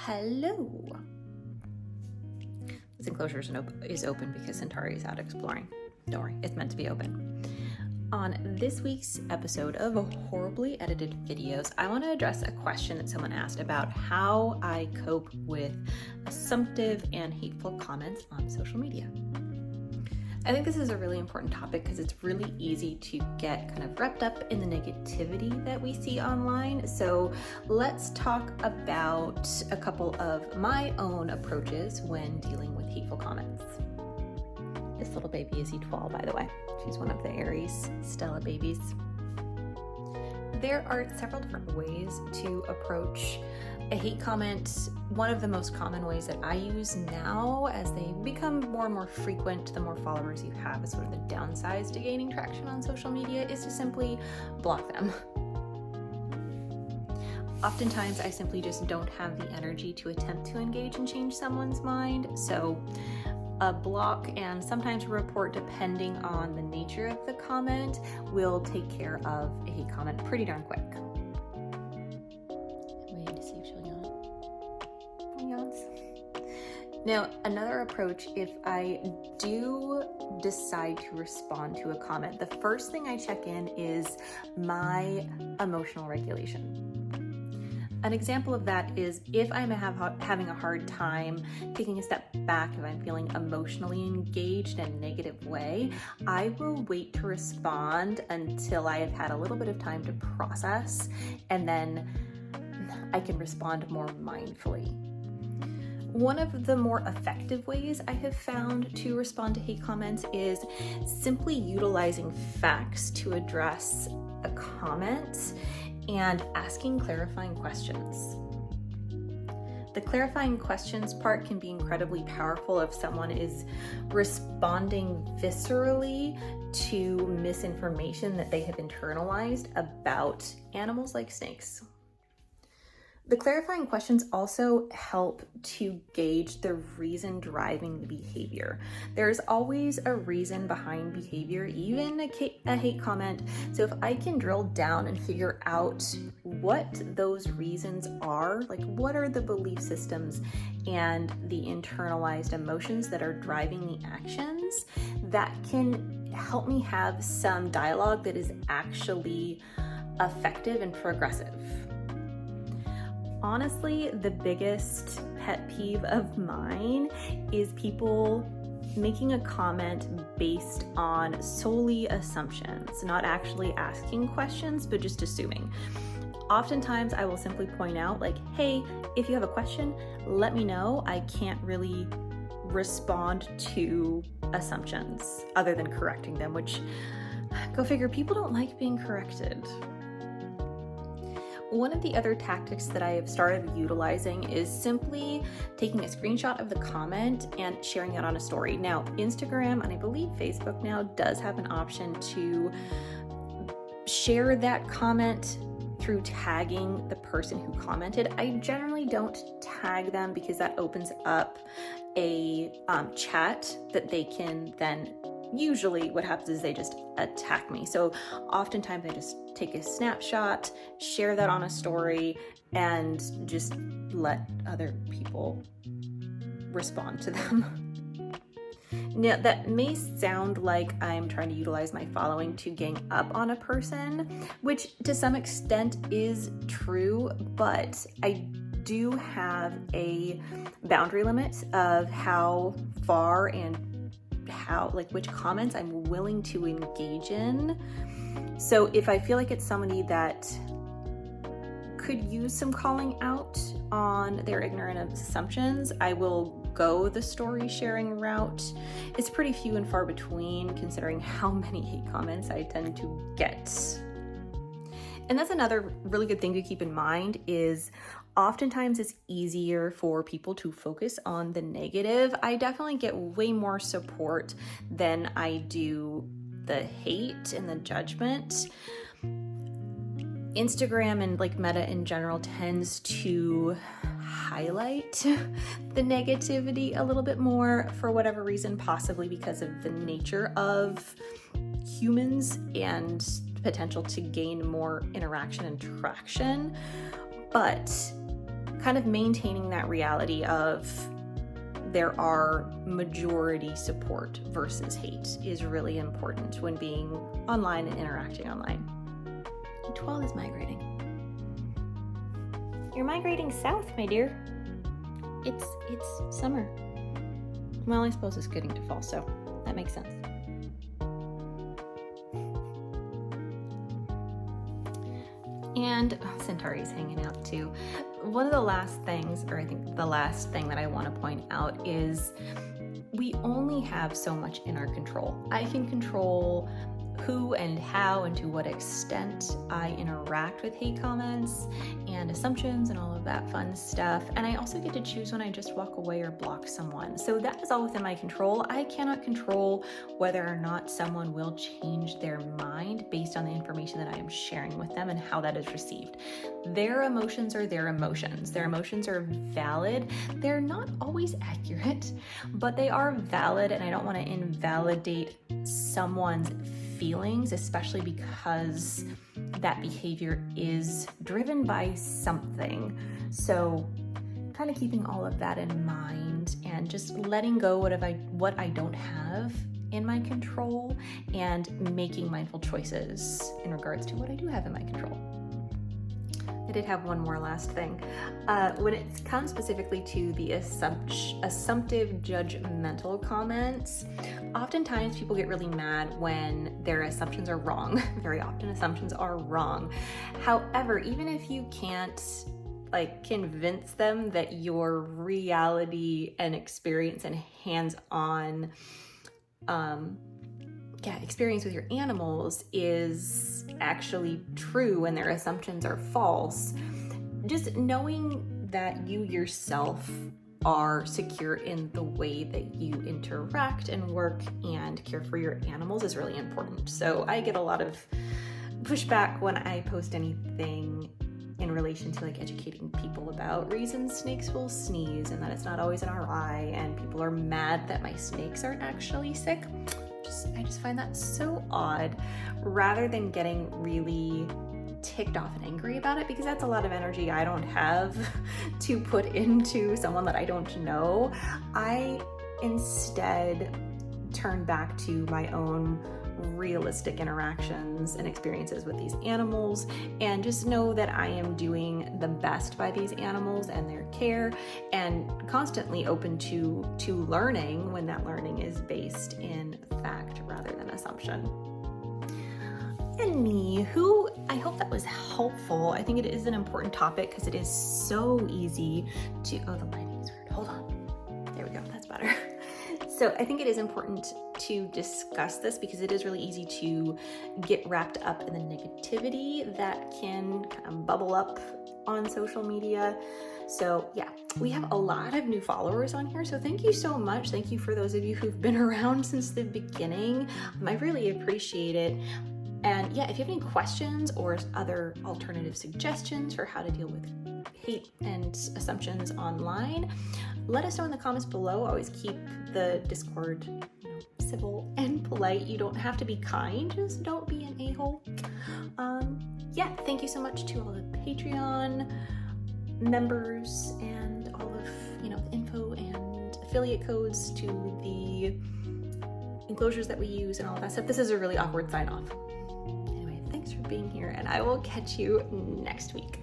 Hello. This enclosure is open because Centauri is out exploring. Don't worry, it's meant to be open. On this week's episode of Horribly Edited Videos, I want to address a question that someone asked about how I cope with assumptive and hateful comments on social media. I think this is a really important topic because it's really easy to get kind of wrapped up in the negativity that we see online. So let's talk about a couple of my own approaches when dealing with hateful comments. This little baby is Etoile, by the way. She's one of the Aries Stella babies. There are several different ways to approach a hate comment. One of the most common ways that I use now, as they become more and more frequent, the more followers you have, is sort of the downsides to gaining traction on social media, is to simply block them. Oftentimes, I simply just don't have the energy to attempt to engage and change someone's mind, so a block and sometimes a report, depending on the nature of the comment, will take care of a hate comment pretty darn quick. Now, another approach, if I do decide to respond to a comment, the first thing I check in is my emotional regulation. An example of that is if I'm having a hard time taking a step back, if I'm feeling emotionally engaged in a negative way, I will wait to respond until I have had a little bit of time to process, and then I can respond more mindfully. One of the more effective ways I have found to respond to hate comments is simply utilizing facts to address a comment and asking clarifying questions. The clarifying questions part can be incredibly powerful if someone is responding viscerally to misinformation that they have internalized about animals like snakes. The clarifying questions also help to gauge the reason driving the behavior. There's always a reason behind behavior, even a hate comment. So if I can drill down and figure out what those reasons are, like what are the belief systems and the internalized emotions that are driving the actions, that can help me have some dialogue that is actually effective and progressive. Honestly, the biggest pet peeve of mine is people making a comment based on solely assumptions, not actually asking questions, but just assuming. Oftentimes, I will simply point out, like, hey, if you have a question, let me know. I can't really respond to assumptions other than correcting them, which, go figure, people don't like being corrected. One of the other tactics that I have started utilizing is simply taking a screenshot of the comment and sharing it on a story. Now, Instagram and I believe Facebook now does have an option to share that comment through tagging the person who commented. I generally don't tag them because that opens up a chat that they can then, usually what happens is they just attack me. So oftentimes I just take a snapshot, share that on a story, and just let other people respond to them. Now, that may sound like I'm trying to utilize my following to gang up on a person, which to some extent is true, but I do have a boundary limit of how far and which comments I'm willing to engage in. So if I feel like it's somebody that could use some calling out on their ignorant assumptions, I will go the story sharing route. It's pretty few and far between considering how many hate comments I tend to get. And that's another really good thing to keep in mind is oftentimes it's easier for people to focus on the negative. I definitely get way more support than I do the hate and the judgment. Instagram and like Meta in general tends to highlight the negativity a little bit more for whatever reason, possibly because of the nature of humans and potential to gain more interaction and traction. But kind of maintaining that reality of there are majority support versus hate is really important when being online and interacting online. 12 is migrating. You're migrating south, my dear. It's summer. Well, I suppose it's getting to fall, so that makes sense. And Centauri's hanging out too. One of the last things, or I think the last thing that I want to point out is we only have so much in our control. I can control who and how and to what extent I interact with hate comments and assumptions and all of that fun stuff. And I also get to choose when I just walk away or block someone. So that is all within my control. I cannot control whether or not someone will change their mind based on the information that I am sharing with them and how that is received. Their emotions are their emotions. Their emotions are valid. They're not always accurate, but they are valid, and I don't want to invalidate someone's feelings, especially because that behavior is driven by something. So kind of keeping all of that in mind and just letting go what I don't have in my control and making mindful choices in regards to what I do have in my control. I did have one more last thing. When it comes specifically to the assumptive judgmental comments, oftentimes people get really mad when their assumptions are wrong. Very often assumptions are wrong. However, even if you can't convince them that your reality and experience and hands-on experience with your animals is actually true and their assumptions are false, just knowing that you yourself are secure in the way that you interact and work and care for your animals is really important. So I get a lot of pushback when I post anything in relation to educating people about reasons snakes will sneeze and that it's not always an RI, and people are mad that my snakes aren't actually sick. I just find that so odd, rather than getting really ticked off and angry about it, because that's a lot of energy I don't have to put into someone that I don't know. I instead turn back to my own realistic interactions and experiences with these animals and just know that I am doing the best by these animals and their care, and constantly open to learning when that learning is based in fact rather than assumption. Anywho, I hope that was helpful. I think it is an important topic because it is so easy to, the lighting is weird. Hold on. There we go. That's better. So I think it is important to discuss this because it is really easy to get wrapped up in the negativity that can kind of bubble up on social media. So yeah, we have a lot of new followers on here. So thank you so much. Thank you for those of you who've been around since the beginning. I really appreciate it. And yeah, if you have any questions or other alternative suggestions for how to deal with hate and assumptions online, let us know in the comments below. Always keep the Discord, civil and polite. You don't have to be kind, just don't be an a-hole. Yeah, thank you so much to all the Patreon members and all of the info and affiliate codes to the enclosures that we use and all of that stuff. This is a really awkward sign off. Anyway, thanks for being here, and I will catch you next week.